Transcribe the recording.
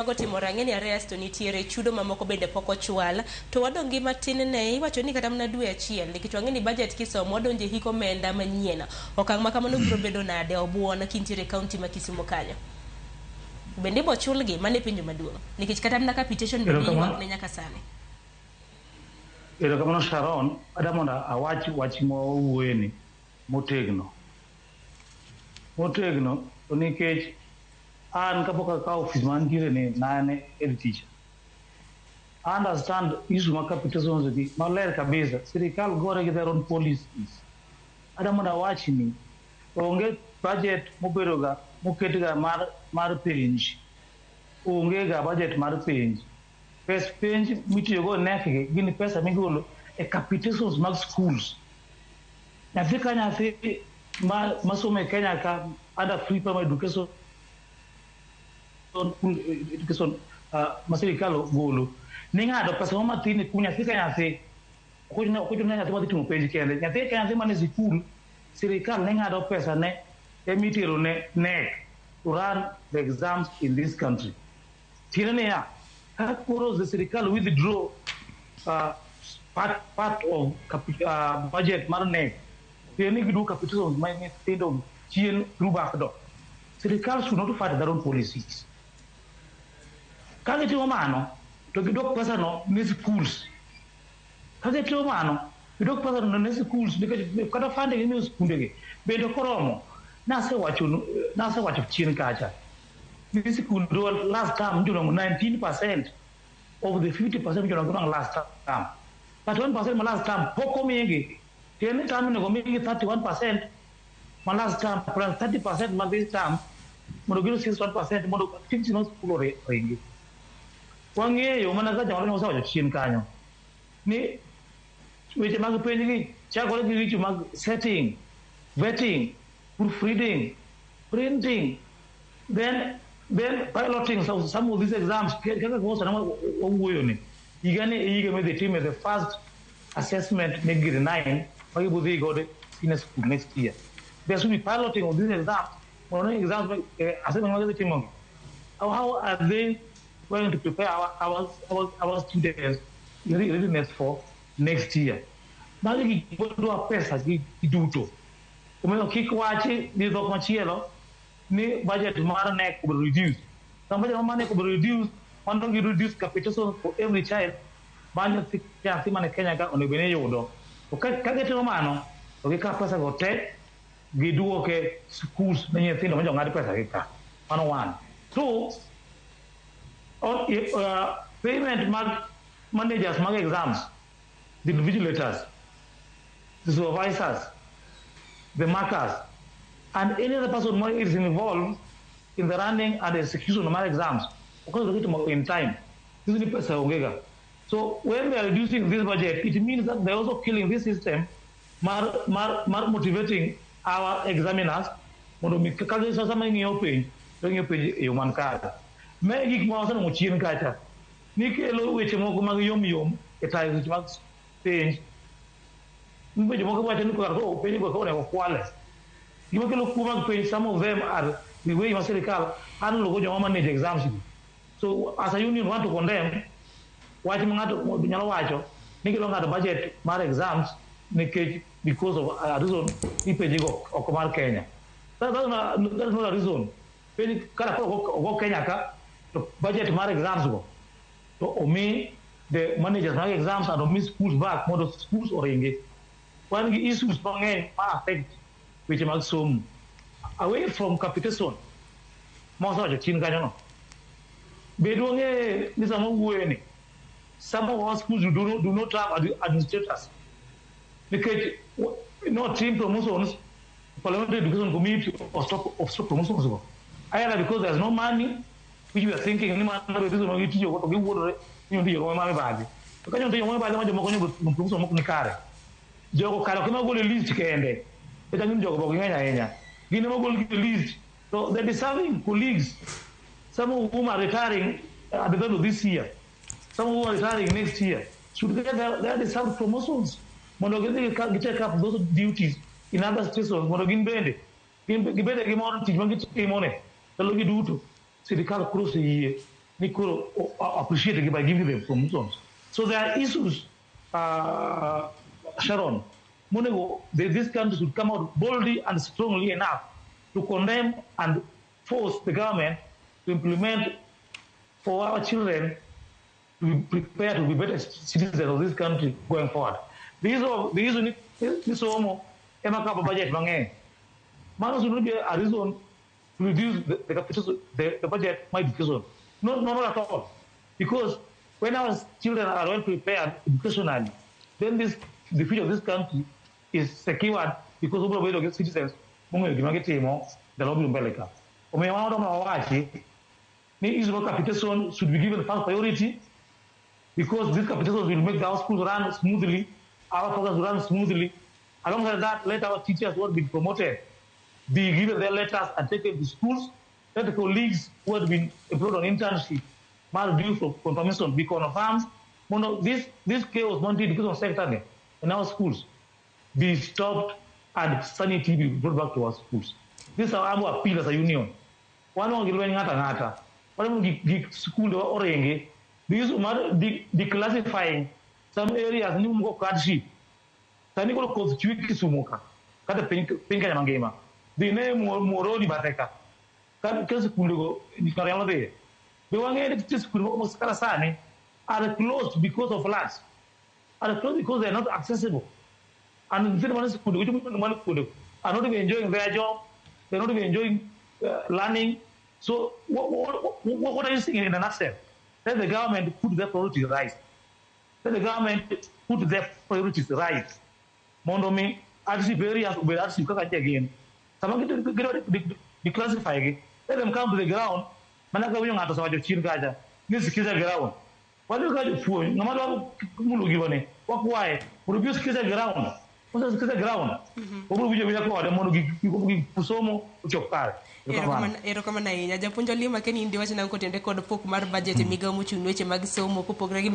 mago timore ang'eni arrest to nitiere chudo mamoko bende pok ochwal to wadong gi matin ne iwacho ni kata mana dwe achiel nikech wang'eni budget kisomo wadonje hik omenda manyien okang' ma kamano biro bedo nade Obuon kintiere kaunti ma Kisumu kanyo bende ibo chulgi mane penjo maduong' nikech kata mana capitation bende ywak ne nyaka sani. Erokamano Sharon, adamonda awach wach mowuoyeni motegno to nikech an kapok akawo ofis mantiere ni nane head teacher. I understand issue ma capitation gi maler kabisa. Sirkal gore gi their own policies. Adamonda awach ni onge budget mobedoga moketga mar penj. Onge ga budget mar penj. Penj mitiyogo nekgi gin pesa migolo e capitations mag schools. Nyathi ka nyathi masomo e Kenya ka under free primary education ma sirkal golo ni ng'ado pesa matin kuom nyathi ka nyathi okuchuna nyathi madhi timo penj kende nyathi ka nyathi mane sikul sirkal ne ng'ado pesa ne emitero ne NEC to run the exams in this country. Tiene niya koro the sirkal withdraw part of budget mar NEC tiene gidu capital my state of chien rubak do sirkal should not fight their own policies. Kage timo mano to gidok pesa no ne schools. Kage timo mano gidok pesa no ne schools nikech kata funding ni skundege bende koromo nase wacho chien kacha. This school do last time you know 19% of the 50% you know last time. But 1% last time poko mingi. Tiene time nego mingi 31% my last time plus 30% my this time mondo giro 61% mondo 50 no school ringi. Wang'eyo mana ka jawalo osawacho chien kanyo ni weche mag penj gi chakore gi weche mag setting, vetting, proofreading, printing, then piloting some of these exams kaka kosa na owuoyo ni higa me the team the first assessment ne grade 9 wagi budhi gode in school next year. There should be piloting of these exams. One exams assessment the team how are they going to prepare our students readiness for next year. Magi gibodo pesa giduto. Kumeno kikwachi ni dhok machielo ni budget mar NEC will reduce. Some budget mar NEC will reduce. One don't reduce capitation for every child. Banyo si mane Kenya ka onebene yudo. Kage timo mano to gika pesa go te giduoke schools ne nyithindo ma jong'ad pesa gi ka. Mano one. Two, payment mag managers mag exams, the vigilators, the supervisors, the markers, and any other person who is involved in the running and the execution of my exams, in time. This is the pesa ongega. So when we are reducing this budget, it means that they're also killing this system, motivating our examiners. Human card. Megi mawasa no chien kacha. Nikelo weche moko mag yom e tayo weche mag penj. Weche moko wacho ni ko penj ko ne kwale. Gima kelo kuma penj, some of them are the way sirkal an logo joma manage exams. So as a union want to condemn wach mangato nyalo wacho ni kelo ngado budget mar exams nikech because of a reason ni penj go oko mar Kenya. That's not a reason. Penj kala ko Kenya ka to budget mar exams go to omi the managers mar exams and omi schools back modo schools oringe one issues mang'eny ma affect weche mag somo away from capitation moso wacho chien kanyo no bedo ng'e ni sama wuoye ni some of our schools do not have administrators because no team promotions parliamentary education committee of stop promotions go either because there's no money which we are thinking ni mana be bizo no itiyo ko giwuodore ni ndiyo ma me bagi to kanyo ndiyo ma bagi ma jomo konyo promotion moko ni kare jogo kalo kema gole list kende eta ni jogo bogi nganya gine mo gol list so the deserving colleagues some of whom are retiring at the end of this year some who are retiring next year should get their deserved promotions mondo get take up those duties in other states mondo gibende gimoro tich ma gitimo ne telo giduto sirkal cross yie Nikuro appreciate by giving them promotions. So there are issues, Sharon. Monego, this country should come out boldly and strongly enough to condemn and force the government to implement for our children to be prepared to be better citizens of this country going forward. The issue is almost a budget. Man should not be a reason to reduce the budget my education. No, not at all. Because when our children are well prepared educationally, then the future of this country is secured because of the citizens. Capitation should be given first priority because this capitation will make our schools run smoothly, our programs run smoothly. Alongside that, let our teachers who have been promoted be given their letters and taken to schools. Let the colleagues who have been employed on internship, must due for confirmation, be confirmed. This chaos, education sector in our schools, be stopped and sanity be brought back to our schools. This is our appeal as a union. One of the school or Onge, these declassifying some areas new more hardship. Taniko constitute Sumuka, Kata Pinka Mangema. The name Moroni Bateka. Kasikulo in Karama. The one this almost Karasani are closed because of floods. Are closed because they are not accessible. And the ones who are not even enjoying their job, they're not even enjoying learning. So, what are you saying in a nutshell? Let the government put their priorities right. Let the government put their priorities right. Mondomi, actually, areas will actually come again. Some declassify again. Let them come to the ground. Manaka out of Sawajo Chirgaja. This is the ground. What do you got for? No matter Mulu what why? Produce the ground. What is the ground? What will you call the Monogi Pusomo with your car? Erokamana, Japunja Lima, Kenny, Indian Kotende Code Pok Mar budget, Miga Muchu, which Mag Somo, Popogragi